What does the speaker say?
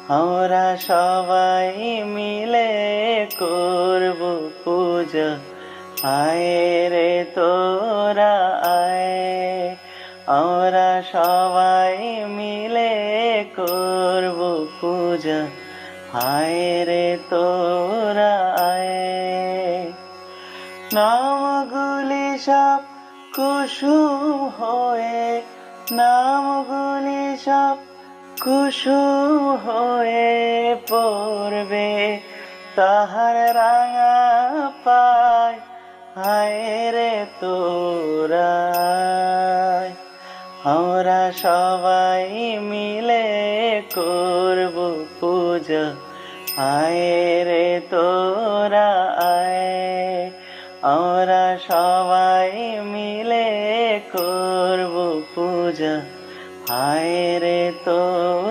আমরা সবাই মিলে করব পূজা, আয় রে তোরা আয়। আমরা সবাই মিলে করব পূজা, আয় রে তোরা আয়। নামগুলি সব কুসুম হয়ে, নামগুলি সব কুসুম হয়ে পড়বে তাহার রাঙা পায়, হায় রে তোরা। আমরা সবাই মিলে করব পূজা, আয় রে তোরা আয়। আমরা সবাই মিলে করব পূজা, আয় রে তোরা।